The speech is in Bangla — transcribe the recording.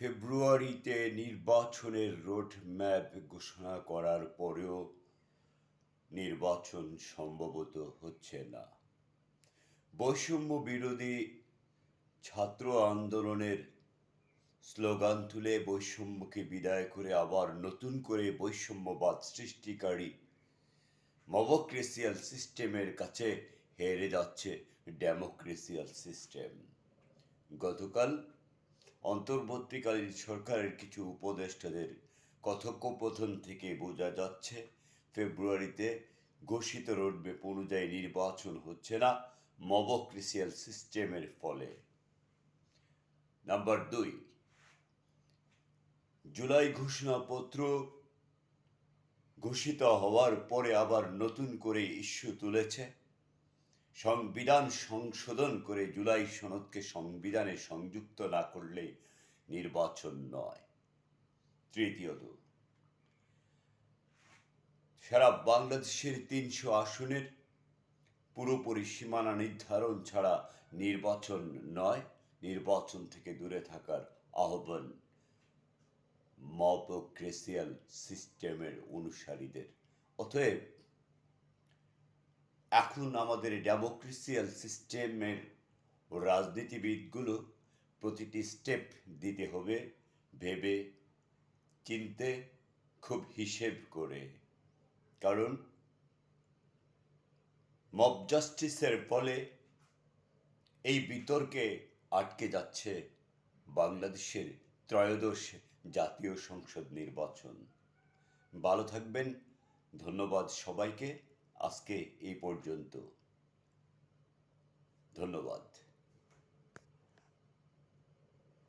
ফেব্রুয়ারিতে নির্বাচনের রোডম্যাপ ঘোষণা করার পরেও নির্বাচন সম্ভবত হচ্ছে না। বৈষম্য বিরোধী ছাত্র আন্দোলনের স্লোগান তুলে বৈষম্যকে বিদায় করে আবার নতুন করে বৈষম্যবাদ সৃষ্টিকারী মবক্রেসিয়াল সিস্টেমের কাছে হেরে যাচ্ছে ডেমোক্রেসিয়াল সিস্টেম। গতকাল অন্তর্বর্তীকালীন সরকারের কিছু উপদেষ্টাদের কথোপকথন থেকে বোঝা যাচ্ছে ফেব্রুয়ারিতে ঘোষিত রোডম্যাপ অনুযায়ী নির্বাচন হচ্ছে না মবক্রেসিয়াল সিস্টেমের ফলে। নাম্বার 2, জুলাই ঘোষণাপত্র ঘোষিত হওয়ার পরে আবার নতুন করে ইস্যু তুলেছে সংবিধান সংশোধন করে জুলাই সনদকে সংবিধানে সংযুক্ত না করলে নির্বাচন নয়। তৃতীয়ত, সারা বাংলাদেশের 300 আসনের পুরোপুরি সীমানা নির্ধারণ ছাড়া নির্বাচন নয়, নির্বাচন থেকে দূরে থাকার আহ্বান মবক্রেসিয়াল সিস্টেমের অনুসারীদের। অতএব এখন আমাদের ডেমোক্রেসিয়াল সিস্টেমের রাজনীতিবিদগুলো প্রতিটি স্টেপ দিতে হবে ভেবে চিনতে, খুব হিসেব করে। কারণ মব জাস্টিসের ফলে এই বিতর্কে আটকে যাচ্ছে বাংলাদেশের ত্রয়োদশ জাতীয় সংসদ নির্বাচন। ভালো থাকবেন। ধন্যবাদ সবাইকে। আজকে এই পর্যন্ত। ধন্যবাদ।